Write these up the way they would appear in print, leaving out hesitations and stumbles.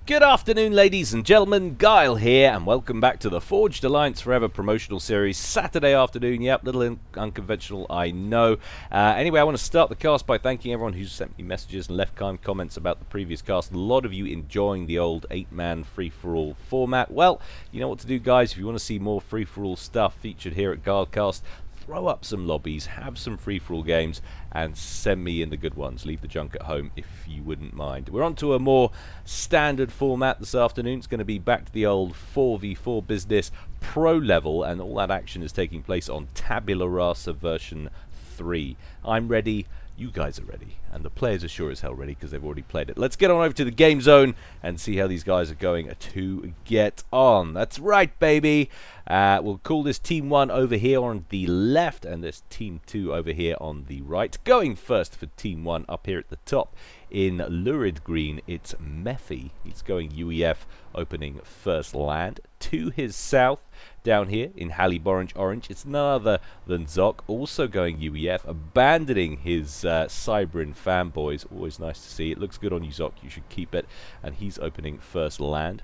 Good afternoon, ladies and gentlemen. Guile here, and welcome back to the Forged Alliance Forever promotional series. Saturday afternoon, yep, little unconventional, I know. Anyway, I want to start the cast by thanking everyone who's sent me messages and left kind comments about the previous cast. A lot of you enjoying the old 8-man free-for-all format. Well, you know what to do, guys. If you want to see more free-for-all stuff featured here at Guile Cast, throw up some lobbies, have some free-for-all games, and send me in the good ones. Leave the junk at home if you wouldn't mind. We're on to a more standard format this afternoon. It's going to be back to the old 4v4 business, pro level, and all that action is taking place on Tabula Rasa version 3. I'm ready. You guys are ready, and the players are sure as hell ready because they've already played it. Let's get on over to the game zone and see how these guys are going to get on. That's right, baby. We'll call this Team 1 over here on the left, and this Team 2 over here on the right. Going first for Team 1 up here at the top in lurid green, it's Mephi. He's going UEF, opening first land. To his south, down here in Hallyborange orange, it's none other than Zoc, also going UEF, abandoning his Cybrin fanboys. Always nice to see. It looks good on you, Zoc. You should keep it. And he's opening first land.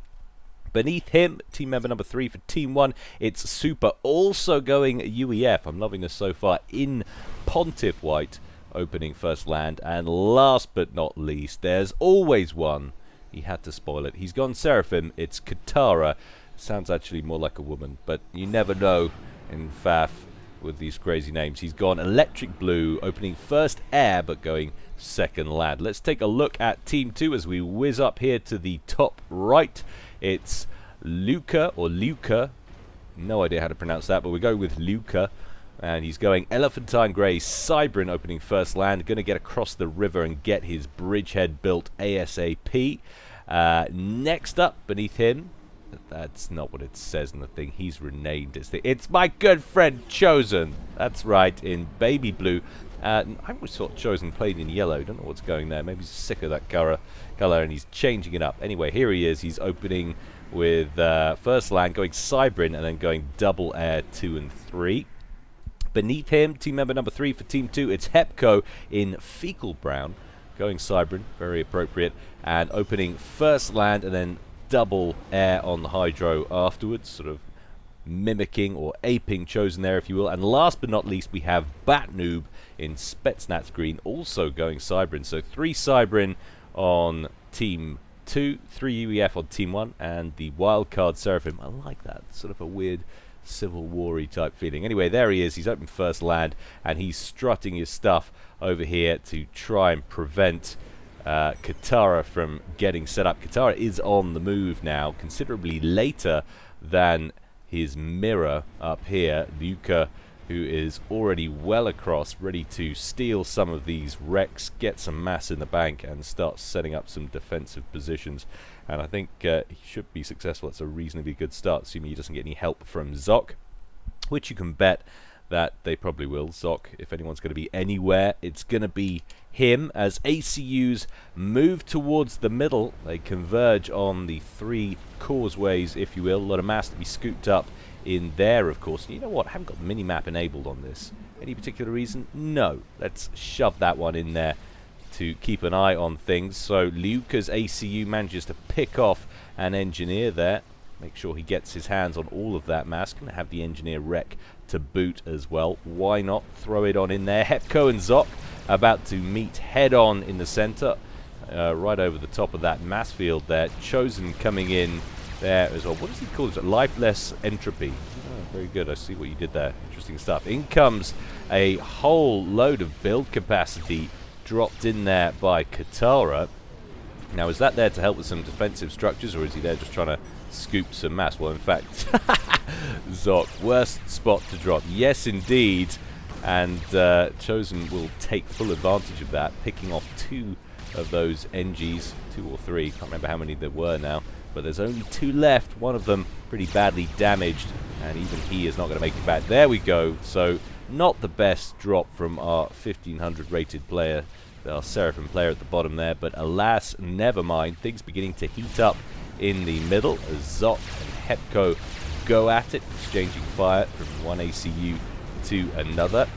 Beneath him, team member number 3 for Team 1, it's Super, also going UEF. I'm loving this so far, in Pontiff White, opening first land. And last but not least, there's always one. He had to spoil it. He's gone Seraphim. It's Katara. Sounds actually more like a woman, but you never know in FAF with these crazy names. He's gone Electric Blue, opening first air, but going second land. Let's take a look at Team 2 as we whiz up here to the top right. It's Luca, or Luca. No idea how to pronounce that, but we go with Luca. And he's going Elephantine Grey, Cybrin, opening first land. Going to get across the river and get his bridgehead built ASAP. Next up, beneath him, that's not what it says in the thing. He's renamed it. It's my good friend Chosen. That's right, in baby blue. I always thought Chosen played in yellow. Don't know what's going there. Maybe he's sick of that color, and he's changing it up. Anyway, here he is. He's opening with first land, going Cybrin, and then going double air 2 and 3. Beneath him, team member number 3 for Team 2, it's Hepco in fecal brown, going Cybrin, very appropriate, and opening first land and then double air on the hydro afterwards, sort of mimicking or aping Chosen there, if you will. And last but not least, we have Batnoob in Spetsnaz green, also going Cybrin. So 3 Cybrin on Team 2, 3 UEF on Team 1, and the wildcard Seraphim. I like that, sort of a weird Civil War-y type feeling. Anyway, there he is. He's opened first land, and he's strutting his stuff over here to try and prevent Katara from getting set up. Katara is on the move now, considerably later than his mirror up here. Luca, who is already well across, ready to steal some of these wrecks, get some mass in the bank, and start setting up some defensive positions. And I think he should be successful. It's a reasonably good start, assuming he doesn't get any help from Zoc, which you can bet that they probably will. Zoc, if anyone's going to be anywhere, it's going to be him. As ACUs move towards the middle, they converge on the 3 causeways, if you will. A lot of mass to be scooped up in there, of course. And you know what? I haven't got the mini-map enabled on this. Any particular reason? No. Let's shove that one in there to keep an eye on things. So Luca's ACU manages to pick off an engineer there. Make sure he gets his hands on all of that mass. Going to have the engineer wreck to boot as well. Why not throw it on in there? Hepco and Zoc about to meet head on in the center, right over the top of that mass field there. Chosen coming in there as well. What does he call it? Lifeless entropy. Oh, very good. I see what you did there. Interesting stuff. In comes a whole load of build capacity dropped in there by Katara. Now, is that there to help with some defensive structures, or is he there just trying to scoop some mass? Well, in fact, Zoc, worst spot to drop. Yes, indeed. And Chosen will take full advantage of that, picking off 2 of those NGs, 2 or 3. Can't remember how many there were now, but there's only 2 left. One of them pretty badly damaged, and even he is not going to make it back. There we go. So not the best drop from our 1500 rated player, our Seraphim player at the bottom there, but alas, never mind. Things beginning to heat up in the middle as Zoc and Hepco go at it, exchanging fire from one ACU to another.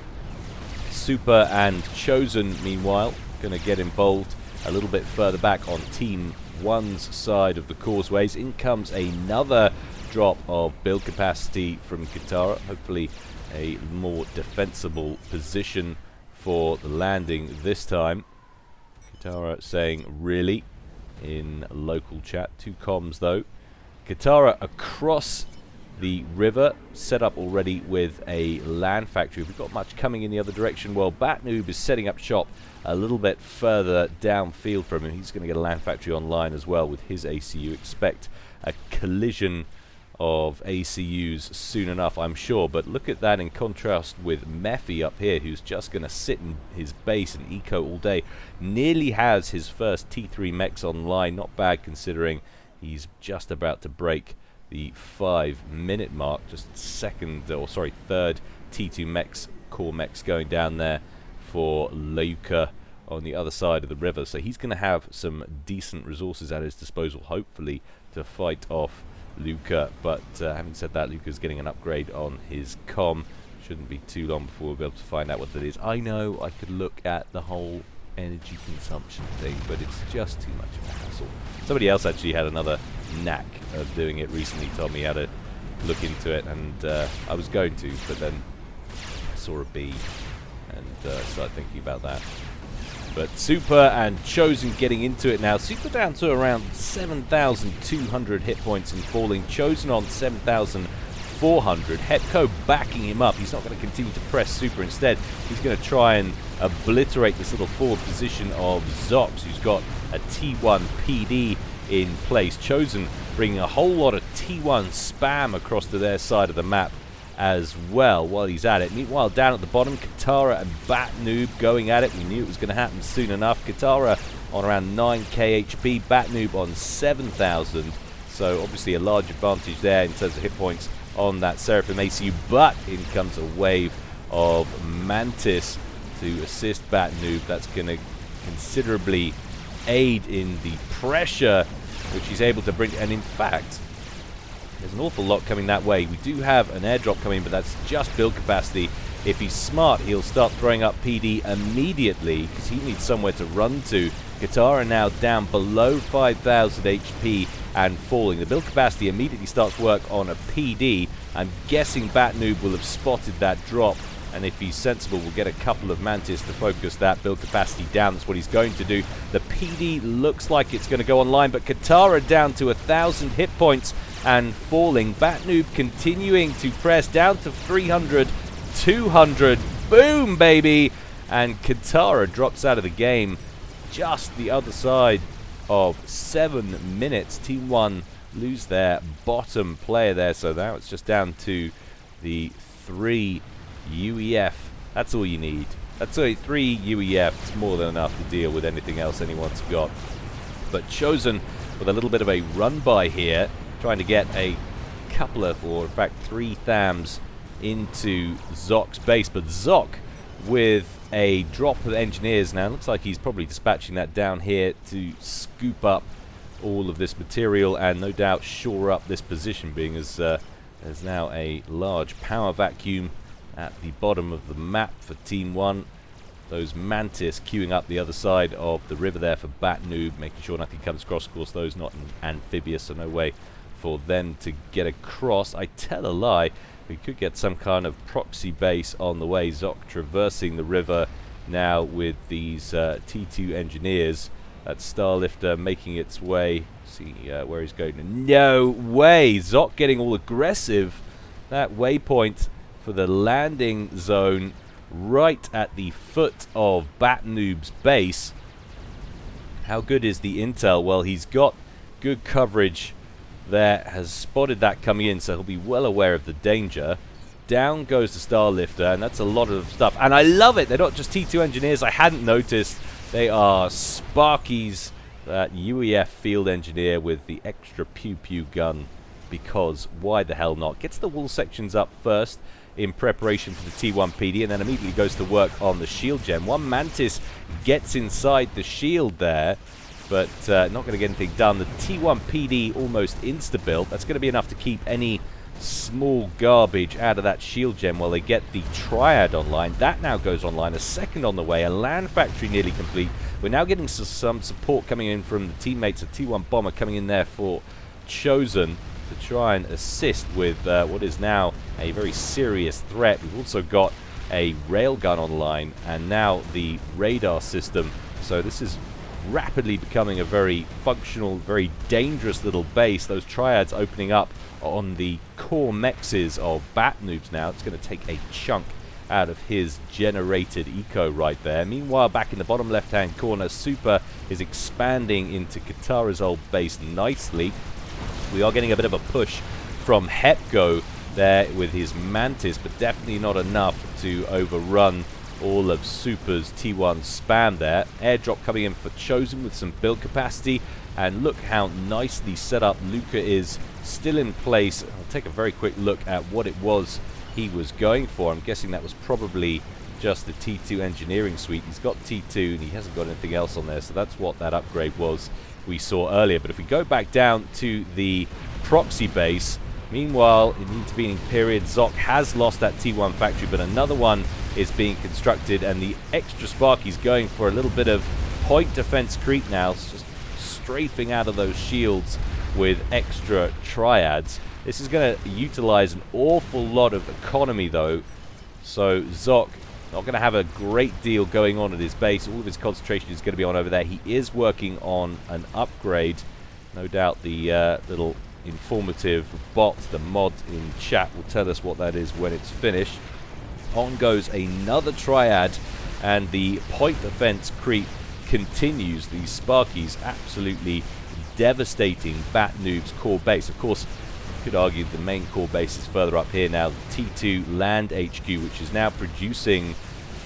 Super and Chosen, meanwhile, going to get involved a little bit further back on Team one side of the causeways. In comes another drop of build capacity from Katara. Hopefully a more defensible position for the landing this time. Katara saying really in local chat. 2 comms though. Katara across the river, set up already with a land factory. We've got much coming in the other direction. Well, Batnoob is setting up shop a little bit further downfield from him. He's going to get a land factory online as well with his ACU. Expect a collision of ACUs soon enough, I'm sure. But look at that in contrast with Mephi up here, who's just going to sit in his base and eco all day. Nearly has his first T3 mechs online. Not bad considering he's just about to break the 5-minute mark. Just third T2 mechs, core mechs going down there for Luca on the other side of the river. So he's going to have some decent resources at his disposal, hopefully, to fight off Luca. But having said that, Luca's getting an upgrade on his comm. Shouldn't be too long before we'll be able to find out what that is. I know I could look at the whole energy consumption thing, but it's just too much of a hassle. Somebody else actually had another knack of doing it recently, told me how to look into it, and I was going to, but then I saw a bee and started thinking about that. But Super and Chosen getting into it now. Super down to around 7,200 hit points and falling. Chosen on 7,400. Hepco backing him up. He's not going to continue to press Super. Instead, he's going to try and obliterate this little forward position of Zox, who's got a T1 PD in place. Chosen bringing a whole lot of T1 spam across to their side of the map as well while he's at it. Meanwhile, down at the bottom, Katara and Batnoob going at it. We knew it was going to happen soon enough. Katara on around 9k HP, Batnoob on 7,000. So obviously a large advantage there in terms of hit points on that Seraphim ACU. But in comes a wave of Mantis to assist Batnoob. That's going to considerably aid in the pressure which he's able to bring. And in fact, there's an awful lot coming that way. We do have an airdrop coming, but that's just build capacity. If he's smart, he'll start throwing up PD immediately because he needs somewhere to run to. Katara now down below 5,000 HP and falling. The build capacity immediately starts work on a PD. I'm guessing Batnoob will have spotted that drop, and if he's sensible, we'll get a couple of Mantis to focus that build capacity down. That's what he's going to do. The PD looks like it's going to go online, but Katara down to 1,000 hit points and falling. Batnoob continuing to press down to 300, 200. Boom, baby! And Katara drops out of the game just the other side of 7 minutes. Team 1 lose their bottom player there, so now it's just down to the 3 UEF. That's all you need. That's 3 UEF. It's more than enough to deal with anything else anyone's got. But Chosen with a little bit of a run by here, trying to get a couple of, or in fact 3 Thams into Zoc's base. But Zoc with a drop of engineers now. Looks like he's probably dispatching that down here to scoop up all of this material and no doubt shore up this position, being as there's now a large power vacuum at the bottom of the map for Team 1. Those Mantis queuing up the other side of the river there for Batnoob, making sure nothing comes across. Of course, those not amphibious, so no way for them to get across. I tell a lie. We could get some kind of proxy base on the way. Zoc traversing the river now with these T2 engineers. That Starlifter making its way. See where he's going. No way! Zoc getting all aggressive. That waypoint for the landing zone right at the foot of Batnoob's base. How good is the intel? Well, he's got good coverage there, has spotted that coming in, so he'll be well aware of the danger. Down goes the Starlifter, and that's a lot of stuff. And I love it! They're not just T2 engineers, I hadn't noticed. They are Sparkies, that UEF field engineer with the extra pew-pew gun, because why the hell not? Gets the wall sections up first in preparation for the T1 PD, and then immediately goes to work on the shield gem. One Mantis gets inside the shield there, but not going to get anything done. The T1 PD almost insta-built. That's going to be enough to keep any small garbage out of that shield gem while they get the Triad online. That now goes online, a second on the way, a land factory nearly complete. We're now getting some support coming in from the teammates of T1 Bomber coming in there for Chosen to try and assist with what is now a very serious threat. We've also got a railgun online and now the radar system, so this is rapidly becoming a very functional, very dangerous little base. Those Triads opening up on the core mexes of Bat Noobs now. It's going to take a chunk out of his generated eco right there. Meanwhile, back in the bottom left-hand corner, Super is expanding into Katara's old base nicely. We are getting a bit of a push from Hepco there with his Mantis, but definitely not enough to overrun all of Super's T1 spam there. Airdrop coming in for Chosen with some build capacity, and look how nicely set up Luca is, still in place. I'll take a very quick look at what it was he was going for. I'm guessing that was probably just the T2 engineering suite. He's got T2 and he hasn't got anything else on there, so that's what that upgrade was we saw earlier. But if we go back down to the Proxy base, meanwhile, in the intervening period, Zoc has lost that T1 factory, but another one is being constructed, and the extra Sparky's going for a little bit of point defense creep now. It's just strafing out of those shields with extra Triads. This is going to utilize an awful lot of economy, though, so Zoc not going to have a great deal going on at his base. All of his concentration is going to be on over there. He is working on an upgrade. No doubt the little informative bot, the mod in chat, will tell us what that is when it's finished. On goes another Triad, and the point defense creep continues. These Sparkies absolutely devastating Bat Noob's core base. Of course, you could argue the main core base is further up here now, the T2 Land HQ, which is now producing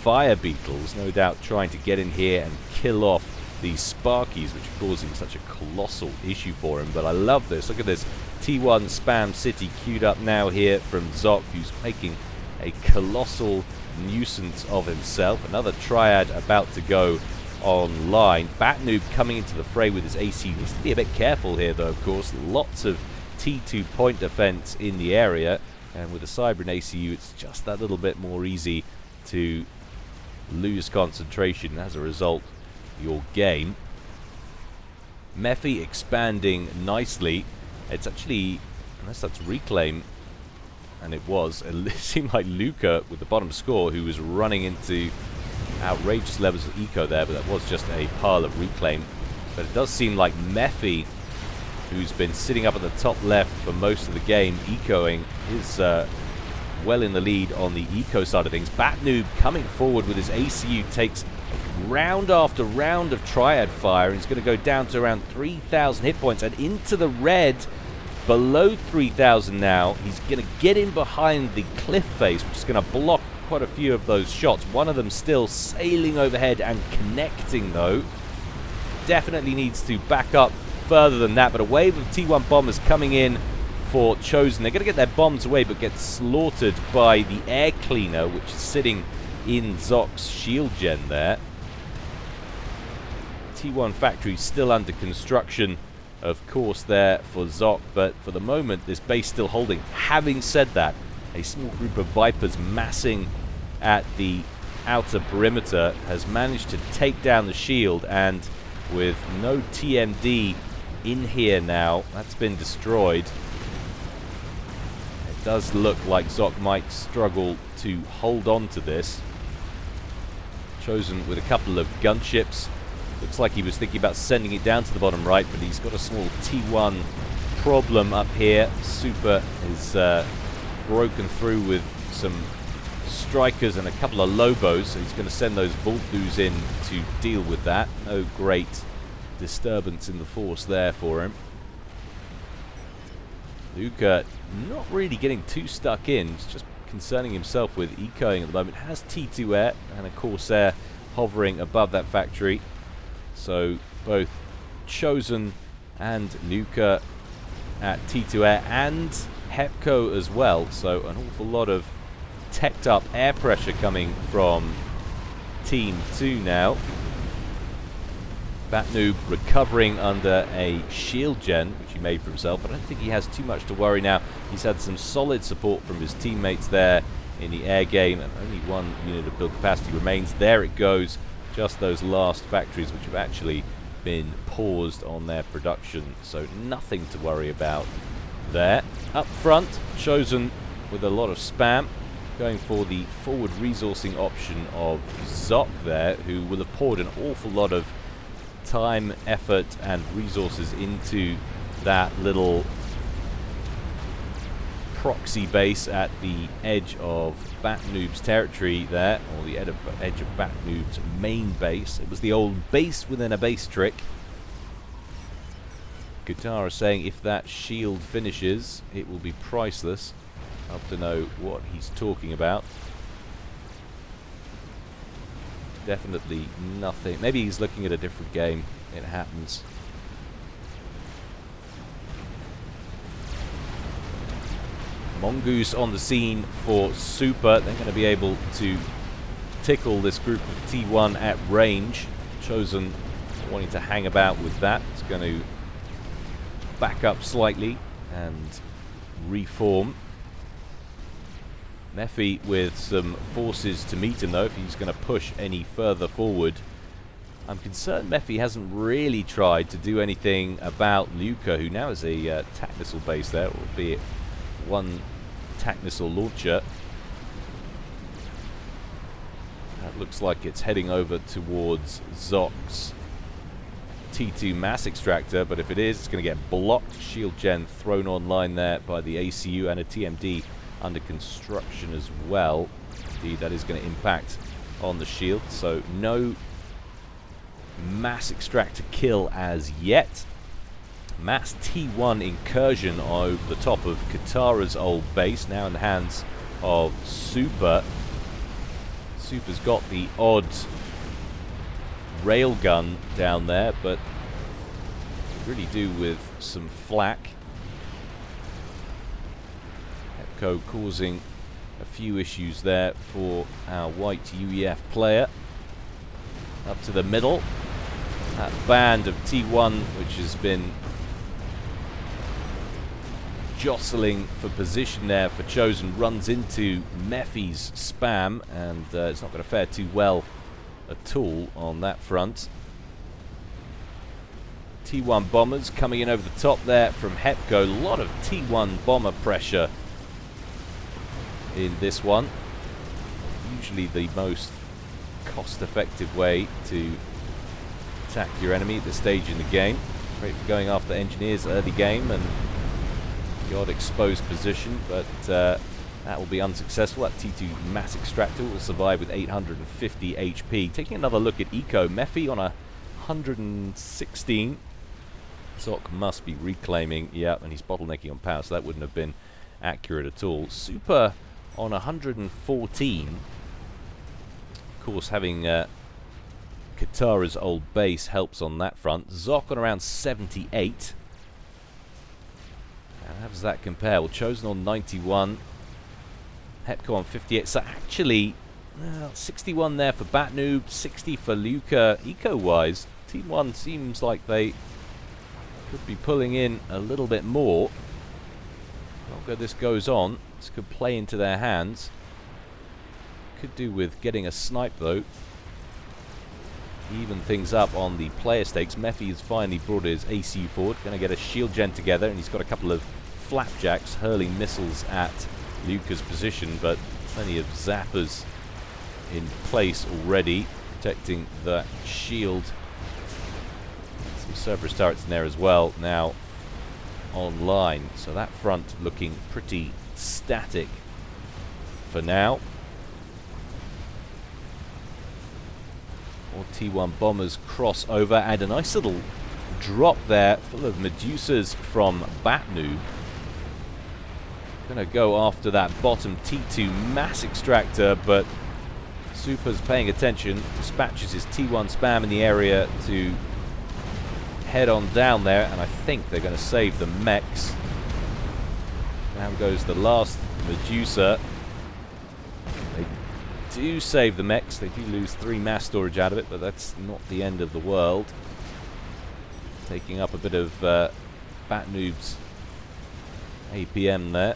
Fire Beetles, no doubt trying to get in here and kill off these Sparkies, which are causing such a colossal issue for him. But I love this. Look at this T1 Spam City queued up now here from Zoc, who's making a colossal nuisance of himself. Another Triad about to go online. Bat Noob coming into the fray with his AC. Needs to be a bit careful here, though, of course. Lots of T2 point defense in the area, and with a Cyber and ACU, it's just that little bit more easy to lose concentration. As a result, your game. Mephi expanding nicely. It's actually, unless that's Reclaim, and it was, it seemed like Luca with the bottom score who was running into outrageous levels of eco there, but that was just a pile of Reclaim. But it does seem like Mephi, who's been sitting up at the top left for most of the game, ecoing, is well in the lead on the eco side of things. Bat Noob coming forward with his ACU, takes round after round of Triad fire, and he's going to go down to around 3,000 hit points and into the red, below 3,000 now. He's going to get in behind the cliff face, which is going to block quite a few of those shots. One of them still sailing overhead and connecting, though. Definitely needs to back up further than that, but a wave of T1 bombers coming in for Chosen. They're going to get their bombs away, but get slaughtered by the air cleaner, which is sitting in Zoc's shield gen there. T1 factory still under construction, of course, there for Zoc, but for the moment this base still holding. Having said that, a small group of Vipers massing at the outer perimeter has managed to take down the shield, and with no TMD in here now, that's been destroyed. It does look like Zoc might struggle to hold on to this. Chosen with a couple of gunships. Looks like he was thinking about sending it down to the bottom right, but he's got a small T1 problem up here. Super is broken through with some strikers and a couple of Lobos, so he's going to send those Volthus in to deal with that. No great disturbance in the force there for him. Luca not really getting too stuck in. He's just concerning himself with ecoing at the moment. Has T2 Air and a Corsair hovering above that factory. So both Chosen and Luca at T2 Air and Hepco as well. So an awful lot of teched up air pressure coming from Team 2 now. Batnoob recovering under a shield gen, which he made for himself, but I don't think he has too much to worry now. He's had some solid support from his teammates there in the air game, and only one unit of build capacity remains. There it goes, just those last factories which have actually been paused on their production, so nothing to worry about there. Up front, Chosen with a lot of spam, going for the forward resourcing option of Zok there, who will have poured an awful lot of time, effort and resources into that little proxy base at the edge of Batnoob's territory there, or the edge of Batnoob's main base. It was the old base within a base trick. Katara saying if that shield finishes, it will be priceless. I'll have to know what he's talking about. Definitely nothing. Maybe he's looking at a different game. It happens. Mongoose on the scene for Super. They're going to be able to tickle this group of T1 at range. Chosen wanting to hang about with that. It's going to back up slightly and reform. Mephi with some forces to meet him though, if he's going to push any further forward. I'm concerned Mephi hasn't really tried to do anything about Luca, who now has a TAC missile base there, albeit one TAC missile launcher. That looks like it's heading over towards Zok's T2 mass extractor, but if it is, it's going to get blocked. Shield gen thrown online there by the ACU, and a TMD under construction as well. Indeed, that is going to impact on the shield, so no mass extractor kill as yet. Mass T1 incursion over the top of Katara's old base, now in the hands of Super. Super's got the odd railgun down there, but could really do with some flak. Hepco causing a few issues there for our white UEF player. Up to the middle. That band of T1 which has been jostling for position there for Chosen runs into Mephi's spam, and it's not going to fare too well at all on that front. T1 bombers coming in over the top there from Hepco. A lot of T1 bomber pressure in this one. Usually the most cost-effective way to attack your enemy at this stage in the game. Great for going after engineers early game and the odd exposed position, but that will be unsuccessful. That T2 mass extractor will survive with 850 HP. Taking another look at Eco, Mephi on 116. Zok must be reclaiming, yeah, and he's bottlenecking on power, so that wouldn't have been accurate at all. Super on 114. Of course, having Katara's old base helps on that front. Zok on around 78. And how does that compare? Well, Chosen on 91. Hepco on 58. So actually, 61 there for Batnoob, 60 for Luca. Eco-wise, Team 1 seems like they could be pulling in a little bit more. The longer this goes on, this could play into their hands. Could do with getting a snipe though. Even things up on the player stakes. Mephi has finally brought his ACU forward. Going to get a shield gen together, and he's got a couple of flapjacks hurling missiles at Luca's position, but plenty of zappers in place already, protecting the shield. Some Cerberus turrets in there as well now online, so that front looking pretty static for now. More T1 bombers cross over, and a nice little drop there full of Medusas from Batnoob. Going to go after that bottom T2 mass extractor, but Super's paying attention, dispatches his T1 spam in the area to head on down there, and I think they're going to save the mechs. Down goes the last Medusa. They do save the mechs. They do lose 3 mass storage out of it, but that's not the end of the world. taking up a bit of Bat Noob's APM there.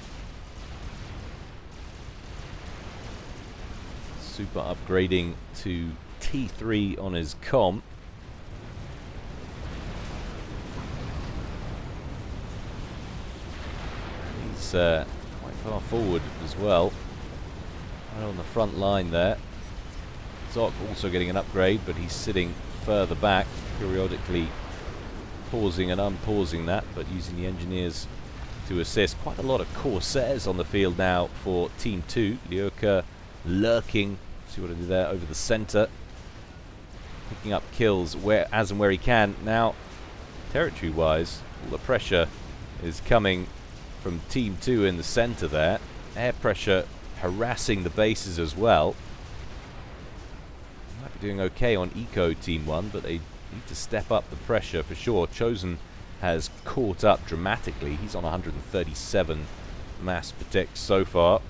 Super upgrading to T3 on his comm. He's quite far forward as well. Right on the front line there. Zoc also getting an upgrade, but he's sitting further back, periodically pausing and unpausing that, but using the engineers to assist. Quite a lot of Corsairs on the field now for Team 2. Lyoka lurking, see what I do there, over the center. Picking up kills as and where he can. Now, territory-wise, all the pressure is coming from Team 2 in the center there. Air pressure harassing the bases as well. Might be doing okay on Eco Team 1, but they need to step up the pressure for sure. Chosen has caught up dramatically. He's on 137 mass per tick so far.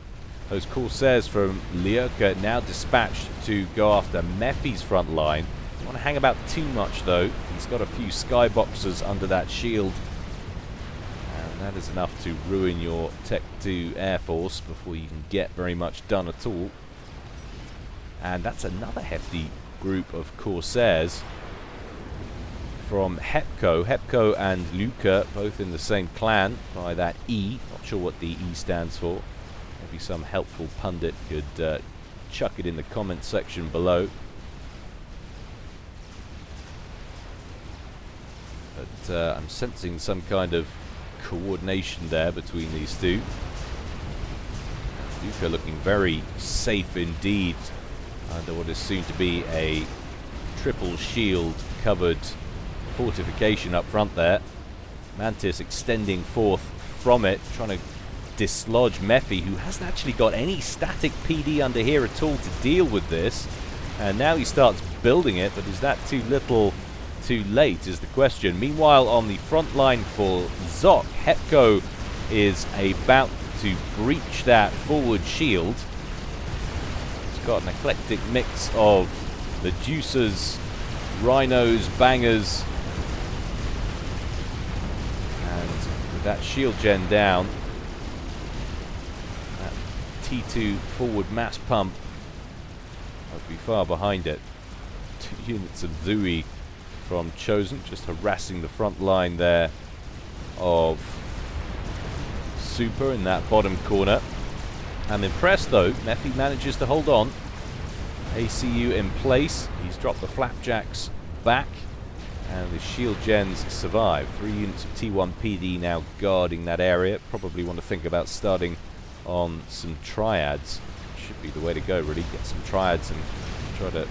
Those Corsairs from Lyoka now dispatched to go after Mephi's front line. Don't want to hang about too much though. He's got a few skyboxers under that shield. And that is enough to ruin your Tech 2 Air Force before you can get very much done at all. And that's another hefty group of Corsairs from Hepco. Hepco and Luca, both in the same clan by that E. Not sure what the E stands for. Maybe some helpful pundit could chuck it in the comment section below. But I'm sensing some kind of coordination there between these two. Luca looking very safe indeed under what is soon to be a triple shield covered fortification up front there. Mantis extending forth from it, trying to dislodge Mephi, who hasn't actually got any static PD under here at all to deal with this. And now he starts building it, but is that too little, too late is the question. Meanwhile, on the front line for Zoc, Hepco is about to breach that forward shield. It's got an eclectic mix of the juicers, rhinos, bangers, and with that shield gen down, that T2 forward mass pump won't be far behind it. 2 units of Zui from Chosen, just harassing the front line there of Super in that bottom corner. I'm impressed though, Mephi manages to hold on. ACU in place, he's dropped the flapjacks back, and the shield gens survive. 3 units of T1 PD now guarding that area. Probably want to think about starting on some triads. Should be the way to go really, get some triads and try to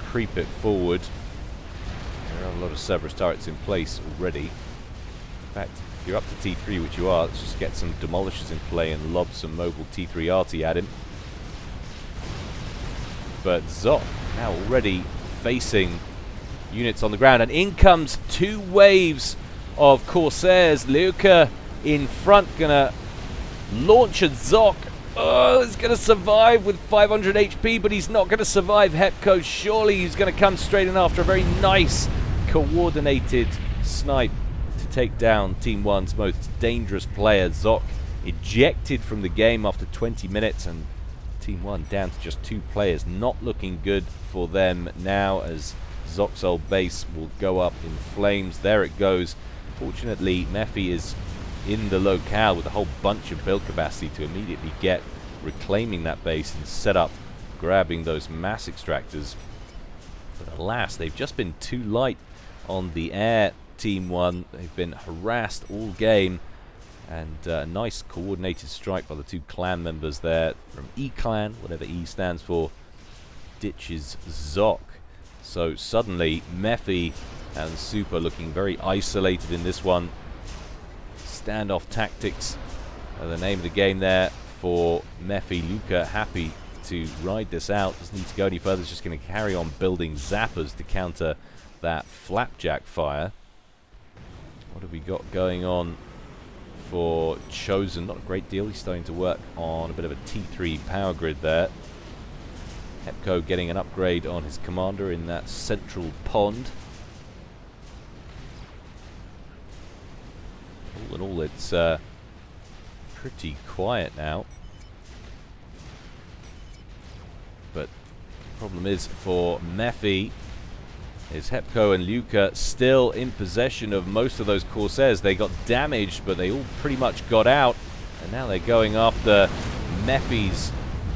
creep it forward. There are a lot of Cerberus turrets in place already. In fact, if you're up to T3, which you are, let's just get some demolishers in play and lob some mobile T3 arty at him. But Zoc now already facing units on the ground, and in comes 2 waves of Corsairs. Lyoka in front, gonna launch at Zoc. Oh, he's gonna survive with 500 HP, but he's not gonna survive Hepco. Surely he's gonna come straight in after a very nice coordinated snipe to take down Team 1's most dangerous player. Zoc ejected from the game after 20 minutes, and Team 1 down to just 2 players. Not looking good for them now, as Zoc's old base will go up in flames. There it goes. Fortunately, Mephi is in the locale with a whole bunch of build capacity to immediately get reclaiming that base and set up grabbing those mass extractors. But alas, they've just been too light on the air, Team 1. They've been harassed all game, and a nice coordinated strike by the 2 clan members there from E-Clan, whatever E stands for, ditches Zoc. So suddenly Mephi and Super looking very isolated in this one. Standoff tactics are the name of the game there for Mephi. Luca happy to ride this out, doesn't need to go any further, is just going to carry on building zappers to counter that flapjack fire. What have we got going on for Chosen? Not a great deal. He's starting to work on a bit of a T3 power grid there. Hepco getting an upgrade on his commander in that central pond. all in all, it's pretty quiet now. But the problem is for Mephi is Hepco and Luca still in possession of most of those Corsairs. They got damaged, but they all pretty much got out. And now they're going after Mephi's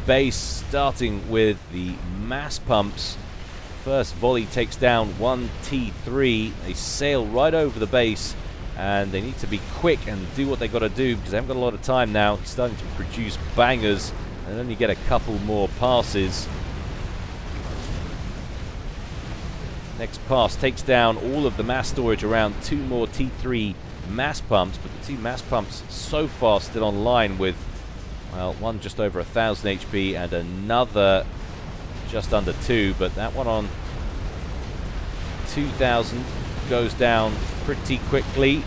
base, starting with the mass pumps. First volley takes down one T3. They sail right over the base, and they need to be quick and do what they got to do because they haven't got a lot of time now. He's starting to produce bangers, and then you get a couple more passes. Next pass takes down all of the mass storage around 2 more T3 mass pumps, but the 2 mass pumps so far still online with, well, one just over 1,000 HP and another just under 2, but that one on 2,000 goes down pretty quickly.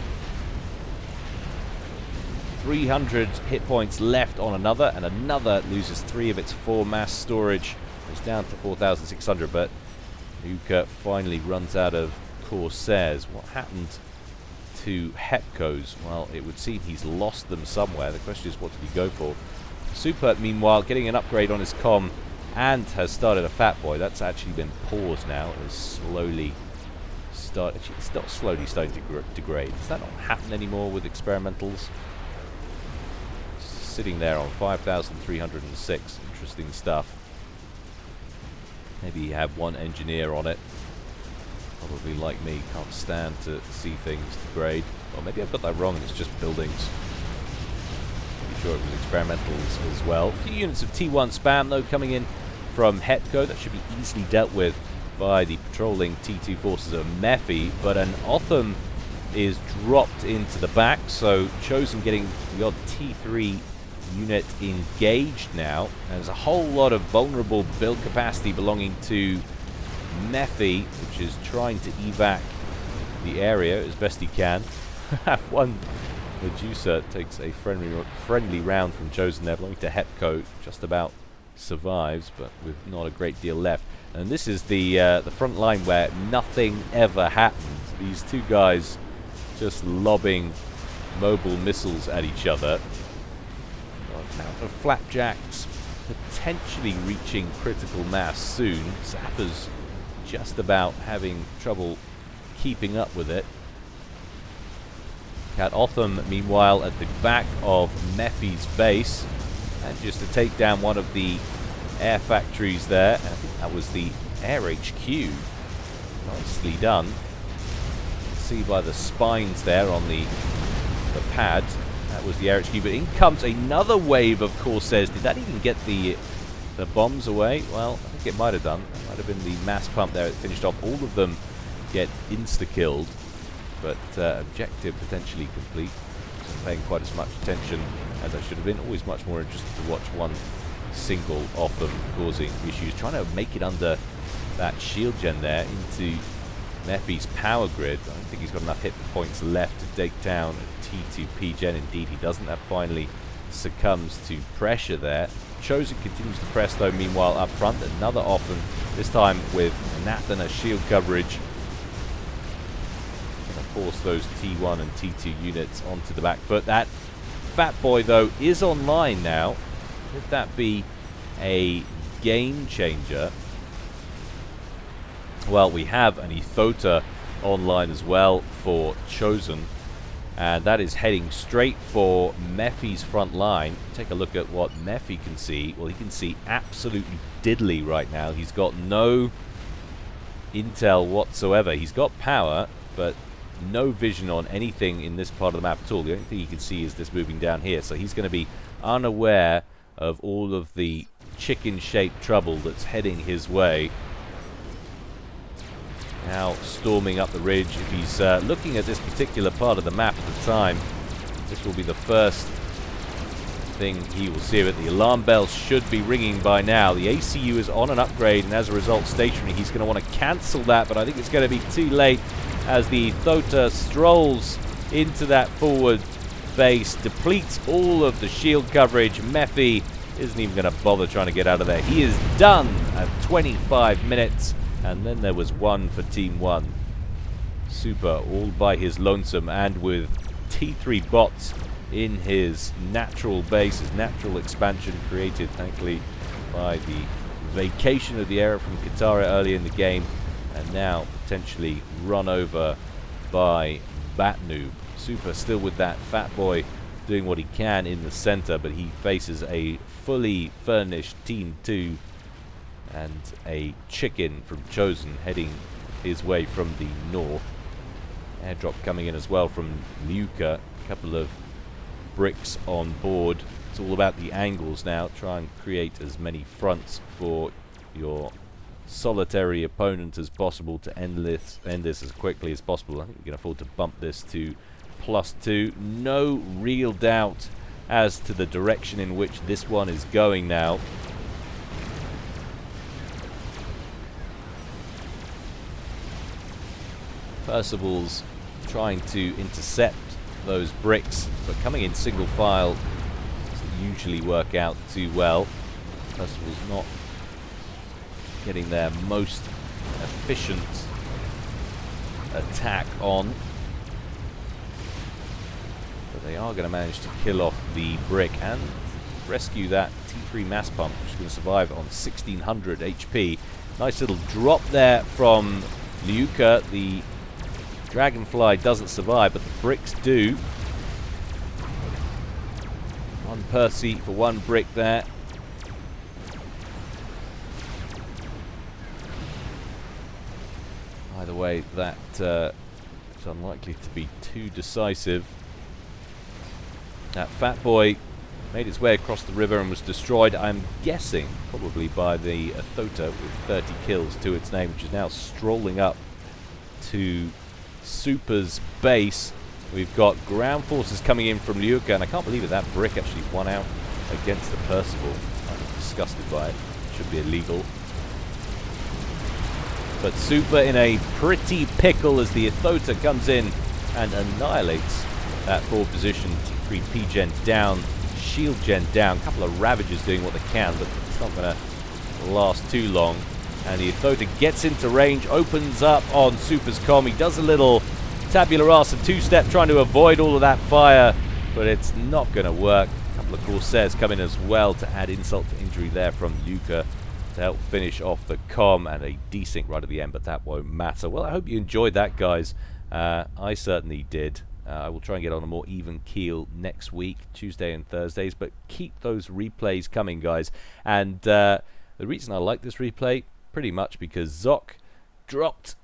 300 hit points left on another, and another loses 3 of its 4 mass storage. It's down to 4,600, but Luca finally runs out of Corsairs. What happened to Hepco's? Well, it would seem he's lost them somewhere. The question is, what did he go for? Super, meanwhile, getting an upgrade on his comm and has started a Fat Boy. That's actually been paused now. It's slowly it's not slowly starting to degrade. Does that not happen anymore with experimentals? Sitting there on 5,306. Interesting stuff. Maybe you have one engineer on it. Probably like me, can't stand to see things degrade. Or maybe I've got that wrong and it's just buildings. Pretty sure it was experimentals as well. A few units of T1 spam though coming in from Hepco. That should be easily dealt with by the patrolling T2 forces of Mephi. But an Otham is dropped into the back, so Chosen getting the odd T3 unit engaged now. And there's a whole lot of vulnerable build capacity belonging to Mephi, which is trying to evac the area as best he can. One Medusa takes a friendly round from Chosen there, belonging to Hepco. Just about survives, but with not a great deal left. And this is the front line where nothing ever happens. These two guys just lobbing mobile missiles at each other. Amount of flapjacks potentially reaching critical mass soon. Zappa's just about having trouble keeping up with it. Cat Otham, meanwhile, at the back of Mephi's base, and just to take down one of the air factories there. And I think that was the Air HQ. Nicely done. See by the spines there on the pad. That was the Air HQ, but in comes another wave of Corsairs. Did that even get the bombs away? Well, I think it might have done. It might have been the mass pump there. It finished off. All of them get insta-killed, but objective potentially complete. Wasn't paying quite as much attention as I should have been. Always much more interested to watch one single of them causing issues. Trying to make it under that shield gen there into Mephi's power grid. I don't think he's got enough hit points left to take down T2P gen. Indeed, he doesn't. That finally succumbs to pressure there. Chosen continues to press though, meanwhile up front. Another Otham, this time with Nathana shield coverage. Gonna force those T1 and T2 units onto the back foot. That Fat Boy though is online now. Could that be a game changer? Well, we have an Ethota online as well for Chosen, and that is heading straight for Mephi's front line. Take a look at what Mephi can see. Well, he can see absolutely diddly right now. He's got no intel whatsoever. He's got power, but no vision on anything in this part of the map at all. The only thing he can see is this moving down here, so he's going to be unaware of all of the chicken-shaped trouble that's heading his way. Now storming up the ridge. If he's looking at this particular part of the map at the time, this will be the first thing he will see of it. The alarm bells should be ringing by now. The ACU is on an upgrade, and as a result stationary. He's going to want to cancel that, but I think it's going to be too late as the Ethota strolls into that forward base, depletes all of the shield coverage. Mephi isn't even going to bother trying to get out of there. He is done at 25 minutes. And then there was one for Team 1. Super all by his lonesome, and with T3 bots in his natural base, his natural expansion created, thankfully, by the vacation of the area from Katara early in the game, and now potentially run over by Batnoob. Super still with that Fat Boy doing what he can in the center, but he faces a fully furnished Team 2 and a chicken from Chosen heading his way from the north. Airdrop coming in as well from Liuka. A couple of bricks on board. It's all about the angles now. Try and create as many fronts for your solitary opponent as possible to end this as quickly as possible. I think we can afford to bump this to +2. No real doubt as to the direction in which this one is going now. Percival's trying to intercept those bricks, but coming in single file doesn't usually work out too well. Percival's not getting their most efficient attack on, but they are going to manage to kill off the brick and rescue that T3 mass pump, which is going to survive on 1600 HP. Nice little drop there from Liuka. The Dragonfly doesn't survive, but the bricks do. One Percy for one brick there. Either way, that is unlikely to be too decisive. That Fat Boy made its way across the river and was destroyed, I'm guessing, probably by the Athota with 30 kills to its name, which is now strolling up to Super's base. We've got ground forces coming in from Liuka, and I can't believe that brick actually won out against the Percival. I'm disgusted by it. Should be illegal. But Super in a pretty pickle as the Athota comes in and annihilates that forward position. T3 P-Gen down, Shield Gen down. A couple of Ravagers doing what they can, but it's not going to last too long. And the Athota gets into range, opens up on Super's comm. He does a little Tabula Rasa two-step, trying to avoid all of that fire, but it's not going to work. A couple of Corsairs come in as well to add insult to injury there from Liuka to help finish off the comm, and a desync right at the end, but that won't matter. Well, I hope you enjoyed that, guys. I certainly did. I will try and get on a more even keel next week, Tuesday and Thursdays, but keep those replays coming, guys. And the reason I like this replay, pretty much because Zoc dropped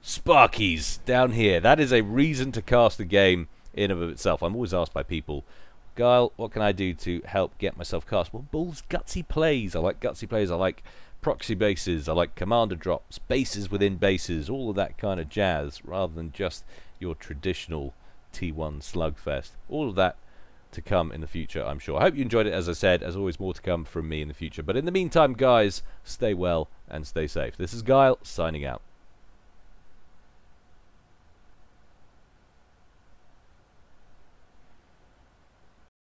Sparkies down here. That is a reason to cast the game in and of itself. I'm always asked by people, Guile, what can I do to help get myself cast? Well, Bull's gutsy plays. I like gutsy plays. I like proxy bases. I like commander drops, bases within bases, all of that kind of jazz, rather than just your traditional T1 slugfest. All of that to come in the future, I'm sure. I hope you enjoyed it. As I said, as always, more to come from me in the future. But in the meantime, guys, stay well and stay safe. This is Guile, signing out.